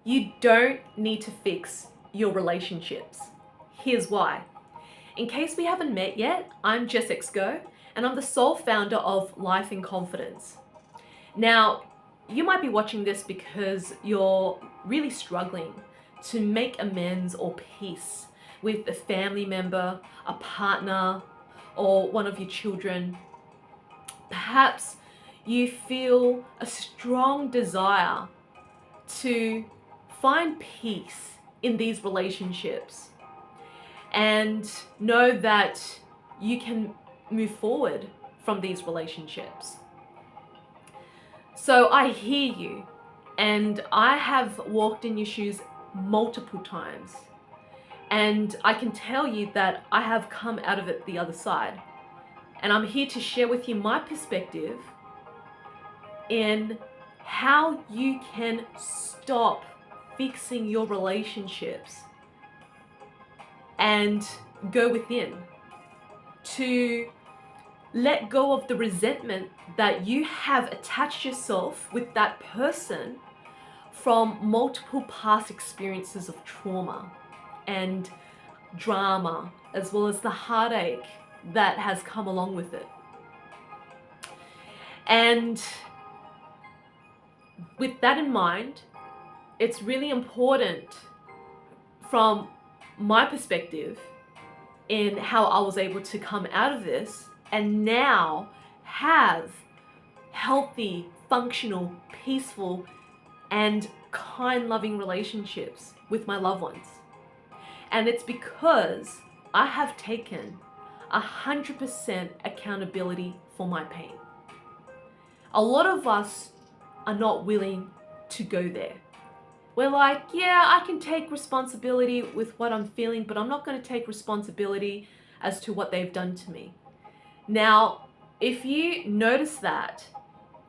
You don't need to fix your relationships. Here's why. In case we haven't met yet, I'm Jess X Goh, and I'm the sole founder of Life in Confidence. Now, you might be watching this because you're really struggling to make amends or peace with a family member, a partner, or one of your children. Perhaps you feel a strong desire to find peace in these relationships and know that you can move forward from these relationships. So I hear you, and I have walked in your shoes multiple times, and I can tell you that I have come out of it the other side. And I'm here to share with you my perspective in how you can stop fixing your relationships and go within to let go of the resentment that you have attached yourself with that person from multiple past experiences of trauma and drama, as well as the heartache that has come along with it. And with that in mind, it's really important from my perspective in how I was able to come out of this and now have healthy, functional, peaceful, and kind, loving relationships with my loved ones. And it's because I have taken 100% accountability for my pain. A lot of us are not willing to go there. We're like, yeah, I can take responsibility with what I'm feeling, but I'm not going to take responsibility as to what they've done to me. Now, if you notice that,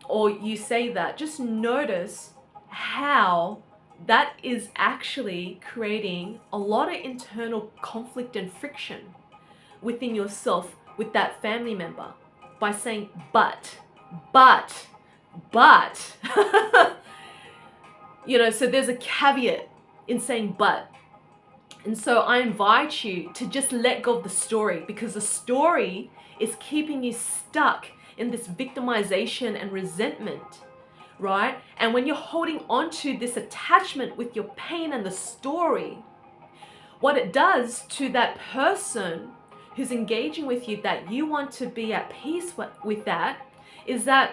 or you say that, just notice how that is actually creating a lot of internal conflict and friction within yourself with that family member by saying, but. So there's a caveat in saying but. And so I invite you to just let go of the story, because the story is keeping you stuck in this victimization and resentment, right? And when you're holding on to this attachment with your pain and the story, what it does to that person who's engaging with you that you want to be at peace with that is that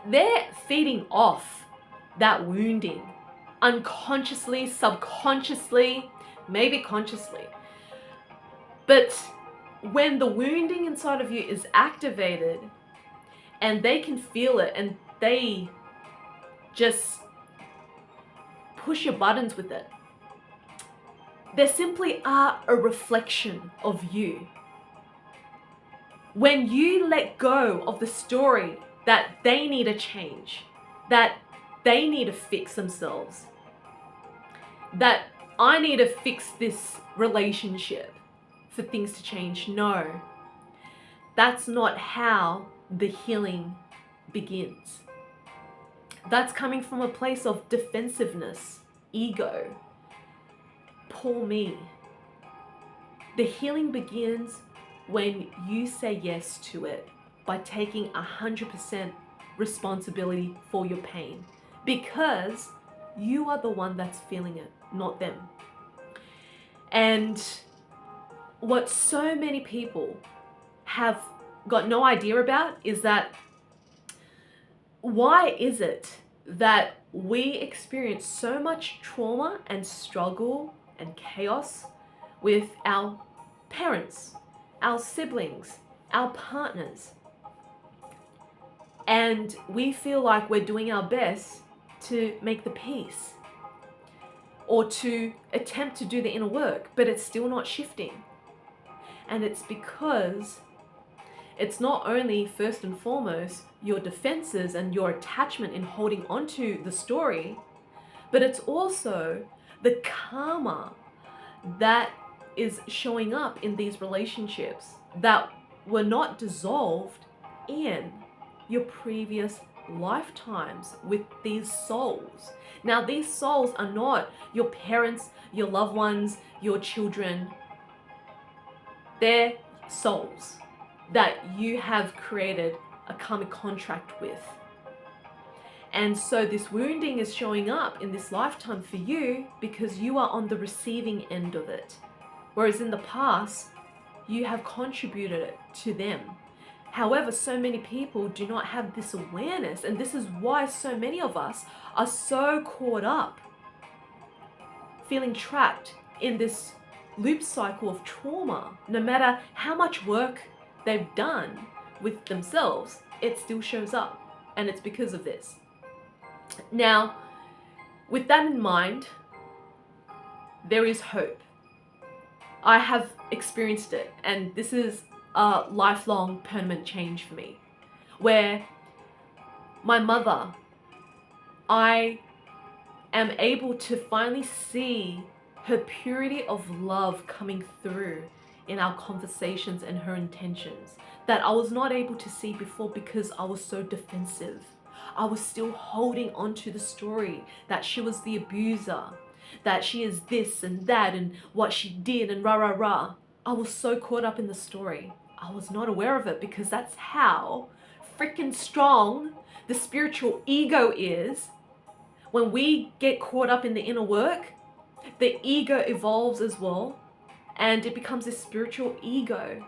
they're feeding off that wounding unconsciously, subconsciously, maybe consciously. But when the wounding inside of you is activated and they can feel it and they just push your buttons with it, they simply are a reflection of you. When you let go of the story that they need a change, that they need to fix themselves, that I need to fix this relationship for things to change. No, that's not how the healing begins. That's coming from a place of defensiveness, ego, poor me. The healing begins when you say yes to it by taking 100% responsibility for your pain, because you are the one that's feeling it, not them. And what so many people have got no idea about is that why is it that we experience so much trauma and struggle and chaos with our parents, our siblings, our partners, and we feel like we're doing our best to make the peace or to attempt to do the inner work, but it's still not shifting? And it's because it's not only first and foremost your defenses and your attachment in holding onto the story, but it's also the karma that is showing up in these relationships that were not dissolved in your previous lifetimes with these souls. Now, these souls are not your parents, your loved ones, your children. They're souls that you have created a karmic contract with. And so this wounding is showing up in this lifetime for you because you are on the receiving end of it. Whereas in the past, you have contributed it to them. However, so many people do not have this awareness, and this is why so many of us are so caught up, feeling trapped in this loop cycle of trauma. No matter how much work they've done with themselves, it still shows up, and it's because of this. Now, with that in mind, there is hope. I have experienced it, and this is a lifelong permanent change for me, where my mother, I am able to finally see her purity of love coming through in our conversations and her intentions that I was not able to see before because I was so defensive. I was still holding on to the story that she was the abuser, that she is this and that and what she did and rah rah rah. I was so caught up in the story. I was not aware of it because that's how freaking strong the spiritual ego is. When we get caught up in the inner work, the ego evolves as well, and it becomes this spiritual ego,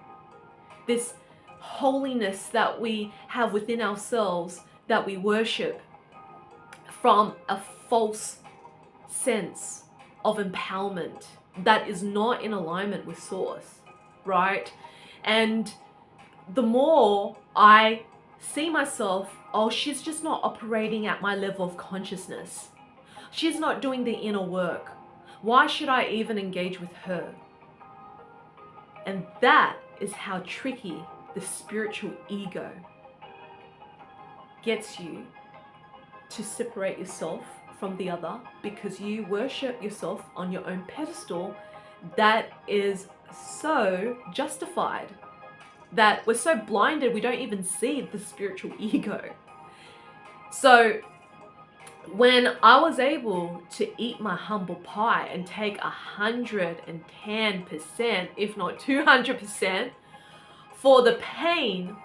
this holiness that we have within ourselves that we worship from a false sense of empowerment that is not in alignment with source, right? And the more I see myself, oh, she's just not operating at my level of consciousness. She's not doing the inner work. Why should I even engage with her? And that is how tricky the spiritual ego gets you to separate yourself from the other, because you worship yourself on your own pedestal that is so justified, that we're so blinded we don't even see the spiritual ego. So when I was able to eat my humble pie and take 110%, if not 200%, for the pain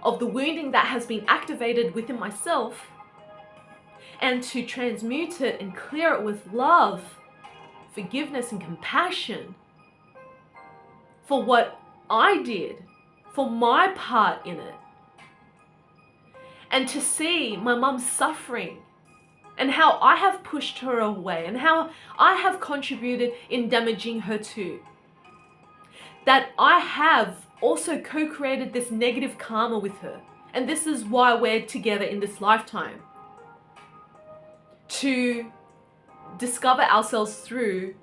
of the wounding that has been activated within myself, and to transmute it and clear it with love, forgiveness and compassion for what I did, for my part in it, and to see my mum suffering and how I have pushed her away and how I have contributed in damaging her too. That I have also co-created this negative karma with her. And this is why we're together in this lifetime. To discover ourselves through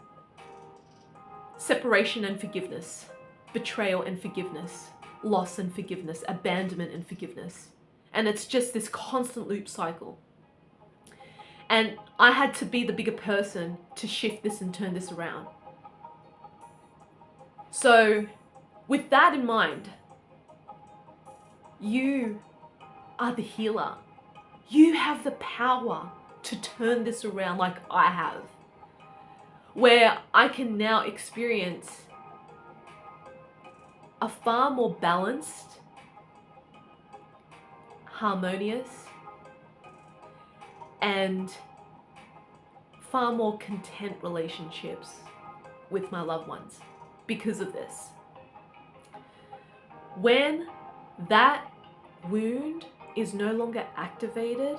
separation and forgiveness, betrayal and forgiveness, loss and forgiveness, abandonment and forgiveness. And it's just this constant loop cycle. And I had to be the bigger person to shift this and turn this around. So with that in mind, you are the healer. You have the power to turn this around like I have, where I can now experience a far more balanced, harmonious, and far more content relationships with my loved ones because of this. When that wound is no longer activated,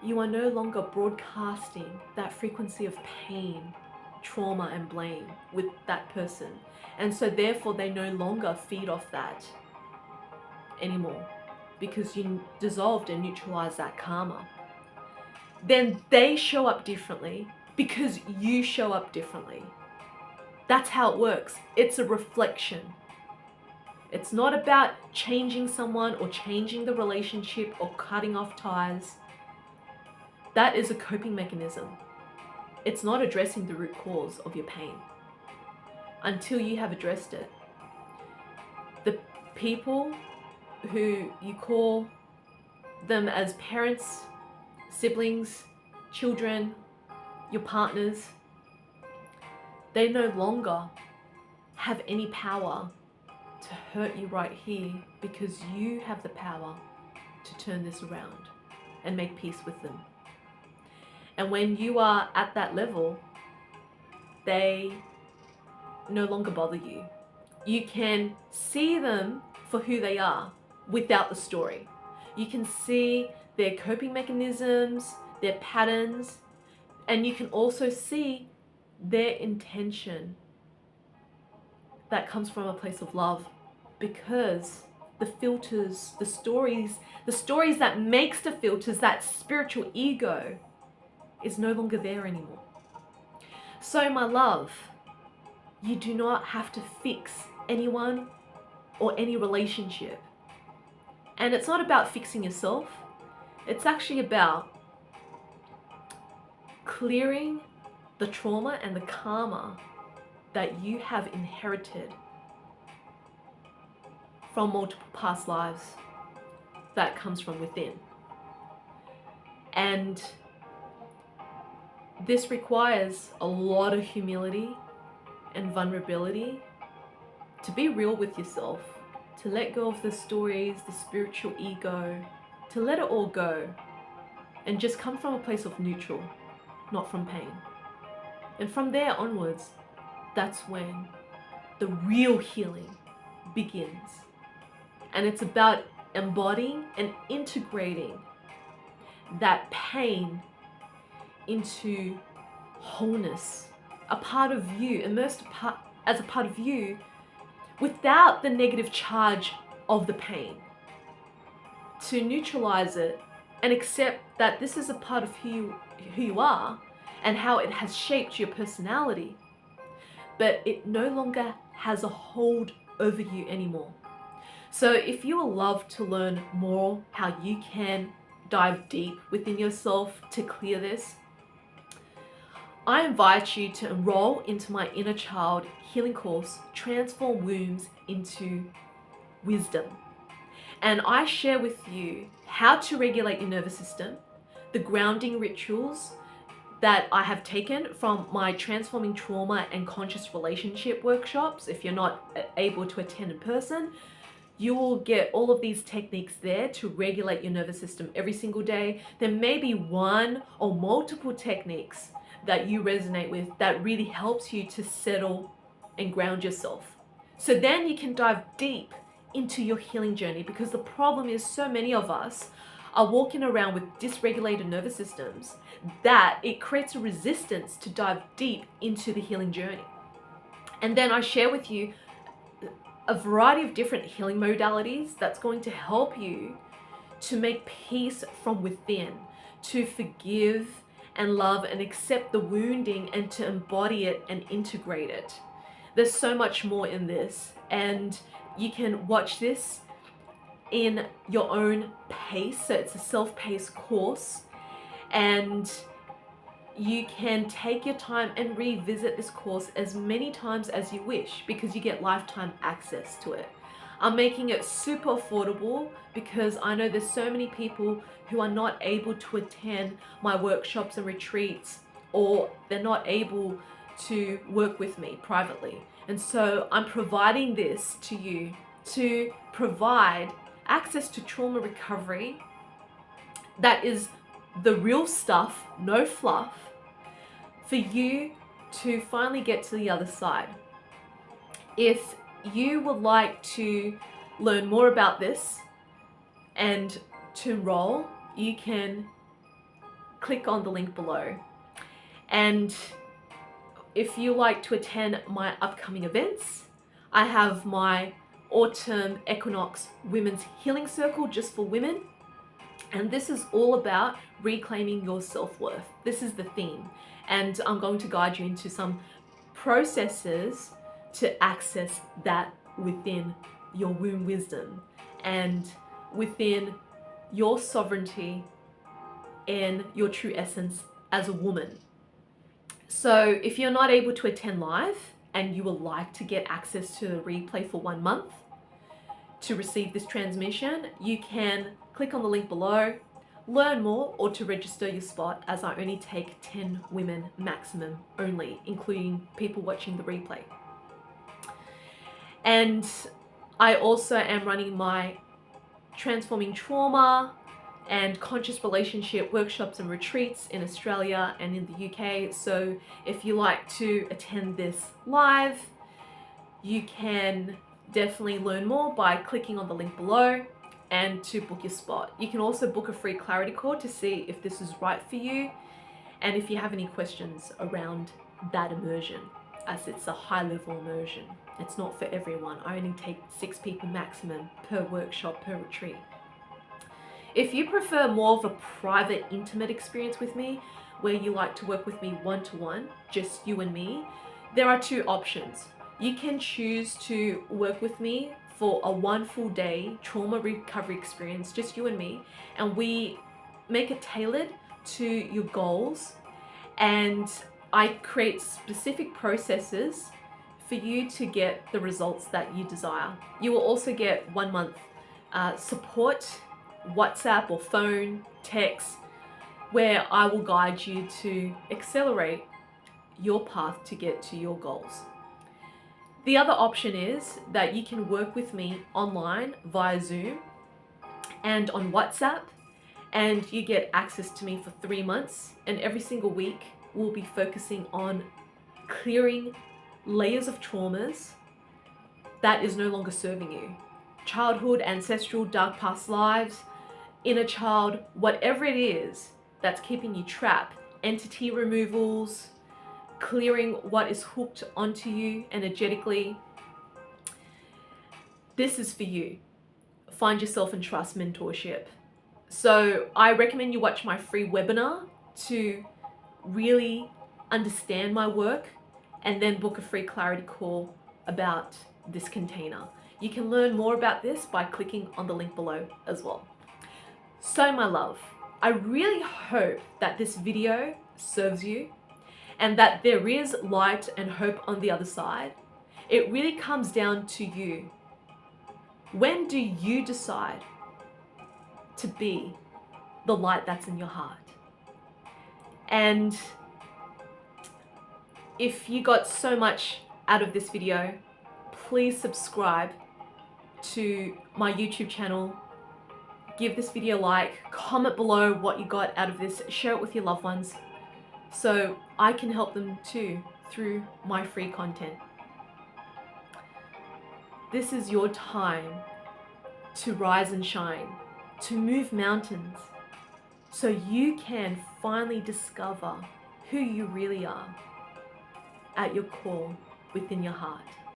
you are no longer broadcasting that frequency of pain, trauma, and blame with that person. And so therefore they no longer feed off that anymore because you dissolved and neutralized that karma. Then they show up differently because you show up differently. That's how it works. It's a reflection. It's not about changing someone or changing the relationship or cutting off ties. That is a coping mechanism. It's not addressing the root cause of your pain until you have addressed it. The people who you call them as parents, siblings, children, your partners, they no longer have any power to hurt you right here, because you have the power to turn this around and make peace with them. And when you are at that level, they no longer bother you. You can see them for who they are without the story. You can see their coping mechanisms, their patterns, and you can also see their intention that comes from a place of love, because the filters, the stories that makes the filters, that spiritual ego, is no longer there anymore. So my love, you do not have to fix anyone or any relationship. And it's not about fixing yourself. It's actually about clearing the trauma and the karma that you have inherited from multiple past lives that comes from within. And this requires a lot of humility and vulnerability, to be real with yourself, to let go of the stories, the spiritual ego, to let it all go and just come from a place of neutral, not from pain. And from there onwards, that's when the real healing begins. And it's about embodying and integrating that pain into wholeness, a part of you, immersed as a part of you, without the negative charge of the pain. To neutralize it and accept that this is a part of who you are and how it has shaped your personality, but it no longer has a hold over you anymore. So if you would love to learn more how you can dive deep within yourself to clear this, I invite you to enroll into my inner child healing course, Transform Wounds into Wisdom. And I share with you how to regulate your nervous system, the grounding rituals that I have taken from my Transforming Trauma and Conscious Relationship workshops. If you're not able to attend in person, you will get all of these techniques there to regulate your nervous system every single day. There may be one or multiple techniques that you resonate with that really helps you to settle and ground yourself. So then you can dive deep into your healing journey, because the problem is so many of us are walking around with dysregulated nervous systems that it creates a resistance to dive deep into the healing journey. And then I share with you a variety of different healing modalities that's going to help you to make peace from within, to forgive and love and accept the wounding and to embody it and integrate it. There's so much more in this, and you can watch this in your own pace. So it's a self-paced course, and you can take your time and revisit this course as many times as you wish, because you get lifetime access to it. I'm making it super affordable because I know there's so many people who are not able to attend my workshops and retreats, or they're not able to work with me privately. And so I'm providing this to you to provide access to trauma recovery that is the real stuff, no fluff, for you to finally get to the other side. If you would like to learn more about this and to enroll, you can click on the link below. And if you like to attend my upcoming events, I have my Autumn Equinox Women's Healing Circle just for women. And this is all about reclaiming your self-worth. This is the theme. And I'm going to guide you into some processes to access that within your womb wisdom and within your sovereignty and your true essence as a woman. So if you're not able to attend live and you would like to get access to the replay for 1 month to receive this transmission, you can click on the link below, learn more, or to register your spot, as I only take 10 women maximum only, including people watching the replay. And I also am running my Transforming Trauma and Conscious Relationship workshops and retreats in Australia and in the UK. So if you like to attend this live, you can definitely learn more by clicking on the link below and to book your spot. You can also book a free clarity call to see if this is right for you and if you have any questions around that immersion, as it's a high level immersion. It's not for everyone. I only take 6 people maximum per workshop, per retreat. If you prefer more of a private, intimate experience with me, where you like to work with me one-to-one, just you and me, there are 2 options. You can choose to work with me for a 1 full day trauma recovery experience, just you and me, and we make it tailored to your goals, and I create specific processes for you to get the results that you desire. You will also get 1 month support, WhatsApp or phone, text, where I will guide you to accelerate your path to get to your goals. The other option is that you can work with me online via Zoom and on WhatsApp, and you get access to me for 3 months, and every single week we'll be focusing on clearing layers of traumas that is no longer serving you. Childhood, ancestral, dark past lives, inner child, whatever it is that's keeping you trapped, entity removals, clearing what is hooked onto you energetically. This is for you. Find Yourself and Trust mentorship. So I recommend you watch my free webinar to really understand my work, and then book a free clarity call about this container. You can learn more about this by clicking on the link below as well. So my love, I really hope that this video serves you and that there is light and hope on the other side. It really comes down to you. When do you decide to be the light that's in your heart? And if you got so much out of this video, please subscribe to my YouTube channel. Give this video a like, comment below what you got out of this, share it with your loved ones so I can help them too through my free content. This is your time to rise and shine, to move mountains, so you can finally discover who you really are at your core within your heart.